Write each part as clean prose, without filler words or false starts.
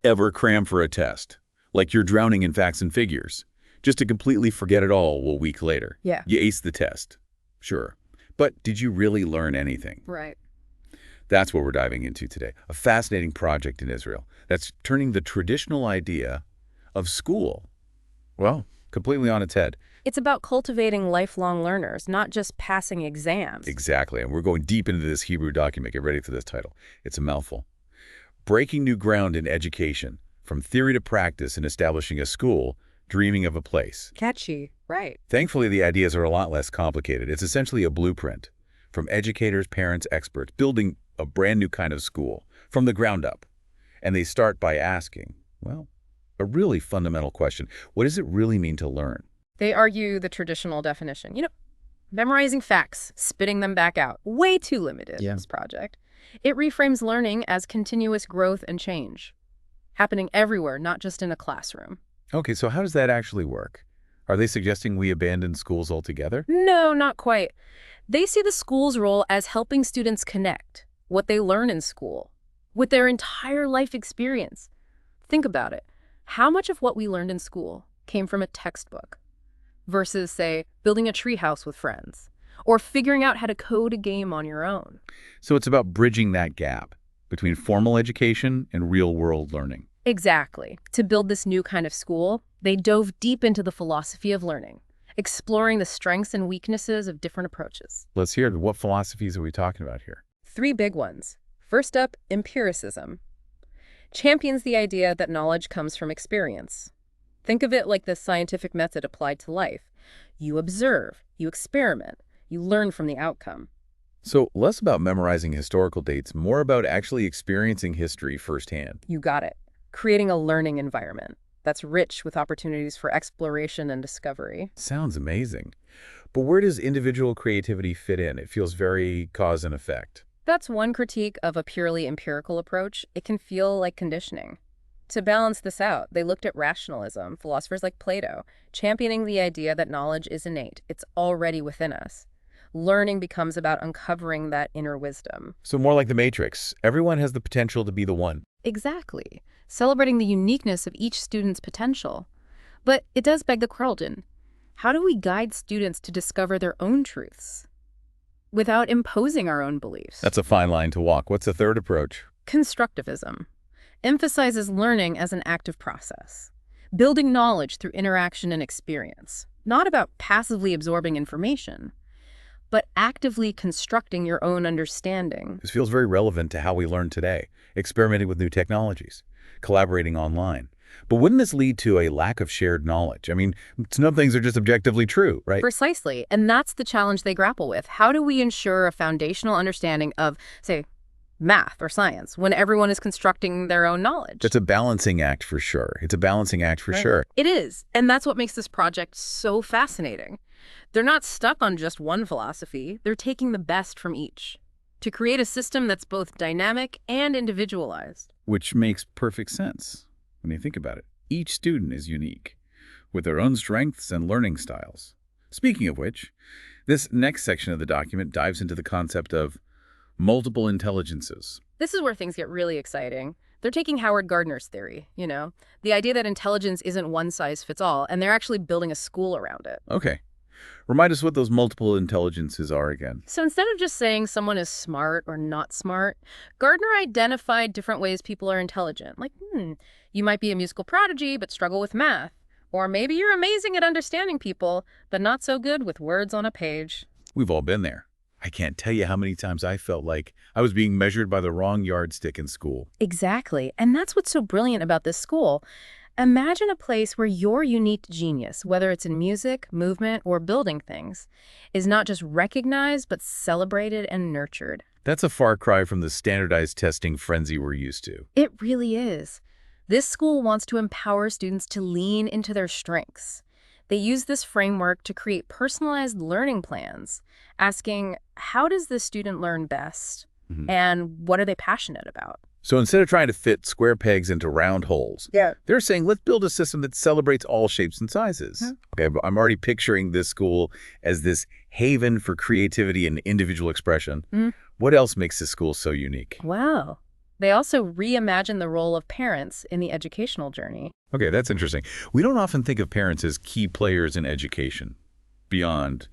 ever cram for a test, like you're drowning in facts and figures, just to completely forget it all a week later. Yeah. You aced the test, sure. But did you really learn anything? Right. That's what we're diving into today. A fascinating project in Israel that's turning the traditional idea of school, well, completely on its head. It's about cultivating lifelong learners, not just passing exams. Exactly, and we're going deep into this Hebrew document. Get ready for this title. It's a mouthful. Breaking new ground in education, from theory to practice in establishing a school, dreaming of a place. Catchy. Right. Thankfully, the ideas are a lot less complicated. It's essentially a blueprint from educators, parents, experts, building a brand new kind of school from the ground up. And they start by asking, well, a really fundamental question. What does it really mean to learn? They argue the traditional definition. Memorizing facts, spitting them back out. Way too limited, this project. It reframes learning as continuous growth and change, happening everywhere, not just in a classroom. Okay, so how does that actually work? Are they suggesting we abandon schools altogether? No, not quite. They see the school's role as helping students connect what they learn in school with their entire life experience. Think about it. How much of what we learned in school came from a textbook versus, say, building a treehouse with friends or figuring out how to code a game on your own? So it's about bridging that gap between formal education and real-world learning. Exactly. To build this new kind of school, they dove deep into the philosophy of learning, exploring the strengths and weaknesses of different approaches. Let's hear it. What philosophies are we talking about here? 3 big ones. First up, empiricism. Champions the idea that knowledge comes from experience. Think of it like the scientific method applied to life. You observe, you experiment, you learn from the outcome. So less about memorizing historical dates, more about actually experiencing history firsthand. You got it. Creating a learning environment that's rich with opportunities for exploration and discovery. Sounds amazing. But where does individual creativity fit in? It feels very cause and effect. That's one critique of a purely empirical approach. It can feel like conditioning. To balance this out, they looked at rationalism, philosophers like Plato, championing the idea that knowledge is innate. It's already within us. Learning becomes about uncovering that inner wisdom. So more like the Matrix. Everyone has the potential to be the one. Exactly. Celebrating the uniqueness of each student's potential. But it does beg the question, how do we guide students to discover their own truths without imposing our own beliefs? That's a fine line to walk. What's the third approach? Constructivism emphasizes learning as an active process, building knowledge through interaction and experience, not about passively absorbing information, but actively constructing your own understanding. This feels very relevant to how we learn today, experimenting with new technologies, collaborating online. But wouldn't this lead to a lack of shared knowledge? I mean, some things are just objectively true, right? Precisely. And that's the challenge they grapple with. How do we ensure a foundational understanding of, say, math or science when everyone is constructing their own knowledge? It's a balancing act for sure. It's a balancing act for sure. It is. And that's what makes this project so fascinating. They're not stuck on just one philosophy. They're taking the best from each to create a system that's both dynamic and individualized. Which makes perfect sense when you think about it. Each student is unique, with their own strengths and learning styles. Speaking of which, this next section of the document dives into the concept of multiple intelligences. This is where things get really exciting. They're taking Howard Gardner's theory, the idea that intelligence isn't one size fits all, and they're actually building a school around it. Okay. Remind us what those multiple intelligences are again. So instead of just saying someone is smart or not smart, Gardner identified different ways people are intelligent. Like, you might be a musical prodigy but struggle with math. Or maybe you're amazing at understanding people, but not so good with words on a page. We've all been there. I can't tell you how many times I felt like I was being measured by the wrong yardstick in school. Exactly. And that's what's so brilliant about this school. Imagine a place where your unique genius, whether it's in music, movement, or building things, is not just recognized, but celebrated and nurtured. That's a far cry from the standardized testing frenzy we're used to. It really is. This school wants to empower students to lean into their strengths. They use this framework to create personalized learning plans, asking, how does this student learn best? And what are they passionate about? So instead of trying to fit square pegs into round holes, they're saying, let's build a system that celebrates all shapes and sizes. Okay, but I'm already picturing this school as this haven for creativity and individual expression. What else makes this school so unique? Wow. They also reimagine the role of parents in the educational journey. Okay, that's interesting. We don't often think of parents as key players in education, beyond,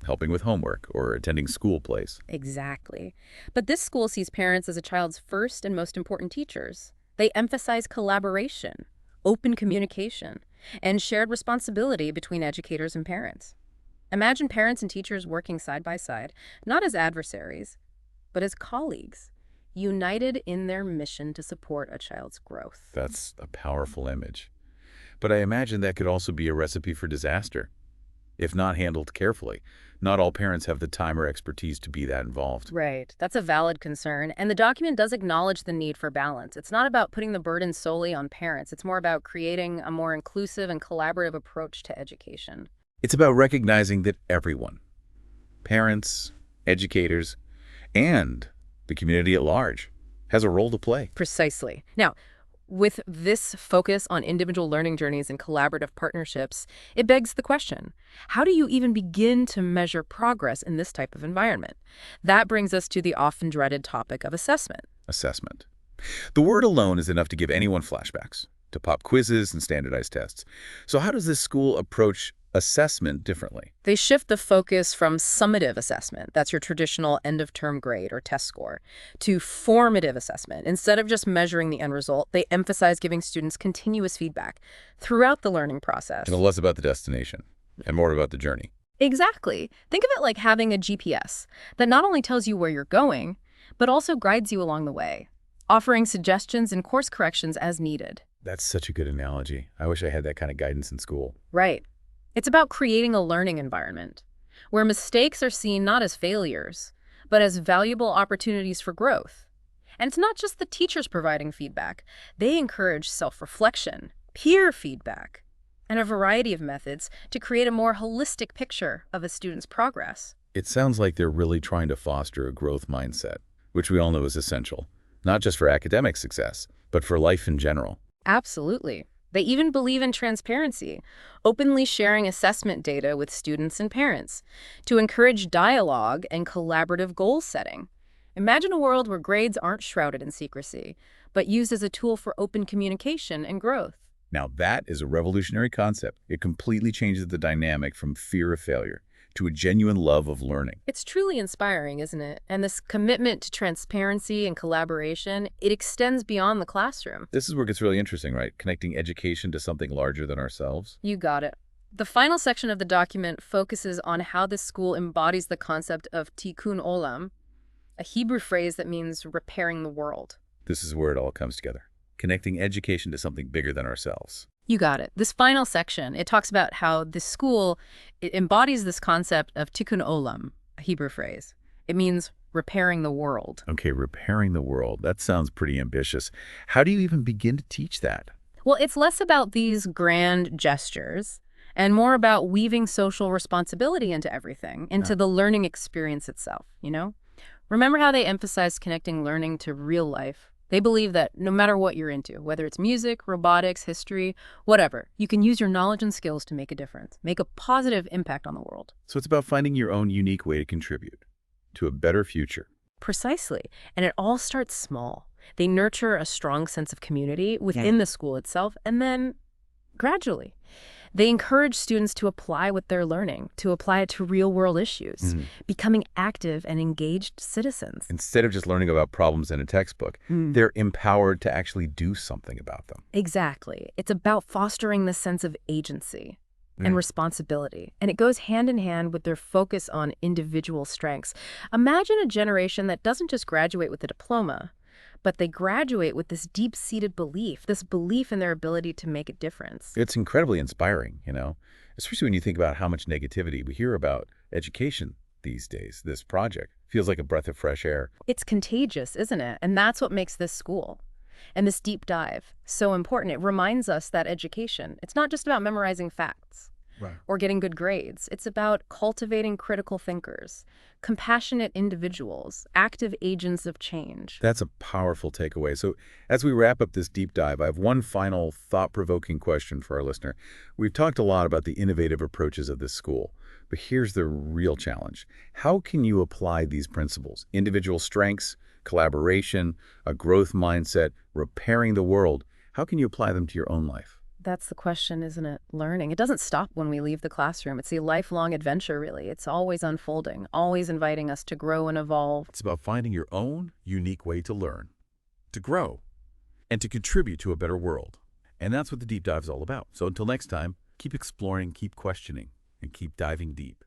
helping with homework or attending school plays. Exactly. But this school sees parents as a child's first and most important teachers. They emphasize collaboration, open communication, and shared responsibility between educators and parents. Imagine parents and teachers working side by side, not as adversaries, but as colleagues, united in their mission to support a child's growth. That's a powerful image. But I imagine that could also be a recipe for disaster, if not handled carefully. Not all parents have the time or expertise to be that involved. Right. That's a valid concern. And the document does acknowledge the need for balance. It's not about putting the burden solely on parents. It's more about creating a more inclusive and collaborative approach to education. It's about recognizing that everyone, parents, educators, and the community at large, has a role to play. Precisely. Now, with this focus on individual learning journeys and collaborative partnerships, it begs the question, how do you even begin to measure progress in this type of environment? That brings us to the often dreaded topic of assessment. Assessment. The word alone is enough to give anyone flashbacks to pop quizzes and standardized tests. So how does this school approach assessment differently? They shift the focus from summative assessment, that's your traditional end-of-term grade or test score, to formative assessment. Instead of just measuring the end result, they emphasize giving students continuous feedback throughout the learning process. And less about the destination and more about the journey. Exactly. Think of it like having a GPS that not only tells you where you're going, but also guides you along the way, offering suggestions and course corrections as needed. That's such a good analogy. I wish I had that kind of guidance in school. Right. It's about creating a learning environment where mistakes are seen not as failures, but as valuable opportunities for growth. And it's not just the teachers providing feedback. They encourage self-reflection, peer feedback, and a variety of methods to create a more holistic picture of a student's progress. It sounds like they're really trying to foster a growth mindset, which we all know is essential, not just for academic success, but for life in general. Absolutely. They even believe in transparency, openly sharing assessment data with students and parents to encourage dialogue and collaborative goal setting. Imagine a world where grades aren't shrouded in secrecy, but used as a tool for open communication and growth. Now that is a revolutionary concept. It completely changes the dynamic from fear of failure to a genuine love of learning. It's truly inspiring, isn't it? And this commitment to transparency and collaboration, it extends beyond the classroom. This is where it gets really interesting, right? Connecting education to something larger than ourselves. You got it. The final section of the document focuses on how this school embodies the concept of tikkun olam, a Hebrew phrase that means repairing the world. This is where it all comes together. Connecting education to something bigger than ourselves. You got it. This final section, it talks about how the school it embodies this concept of tikkun olam, a Hebrew phrase. It means repairing the world. Okay, repairing the world. That sounds pretty ambitious. How do you even begin to teach that? Well, it's less about these grand gestures and more about weaving social responsibility into everything, into the learning experience itself, Remember how they emphasize connecting learning to real life? They believe that no matter what you're into, whether it's music, robotics, history, whatever, you can use your knowledge and skills to make a difference, make a positive impact on the world. So it's about finding your own unique way to contribute to a better future. Precisely. And it all starts small. They nurture a strong sense of community within the school itself, and then gradually, they encourage students to apply what they're learning, to apply it to real-world issues, becoming active and engaged citizens. Instead of just learning about problems in a textbook, they're empowered to actually do something about them. Exactly. It's about fostering the sense of agency and responsibility. And it goes hand in hand with their focus on individual strengths. Imagine a generation that doesn't just graduate with a diploma, but they graduate with this deep-seated belief, this belief in their ability to make a difference. It's incredibly inspiring, especially when you think about how much negativity we hear about education these days. This project feels like a breath of fresh air. It's contagious, isn't it? And that's what makes this school and this deep dive so important. It reminds us that education, it's not just about memorizing facts or getting good grades. It's about cultivating critical thinkers, compassionate individuals, active agents of change. That's a powerful takeaway. So as we wrap up this deep dive, I have one final thought-provoking question for our listener. We've talked a lot about the innovative approaches of this school, but here's the real challenge. How can you apply these principles, individual strengths, collaboration, a growth mindset, repairing the world. How can you apply them to your own life? That's the question, isn't it? Learning. It doesn't stop when we leave the classroom. It's a lifelong adventure, really. It's always unfolding, always inviting us to grow and evolve. It's about finding your own unique way to learn, to grow, and to contribute to a better world. And that's what the Deep Dive is all about. So until next time, keep exploring, keep questioning, and keep diving deep.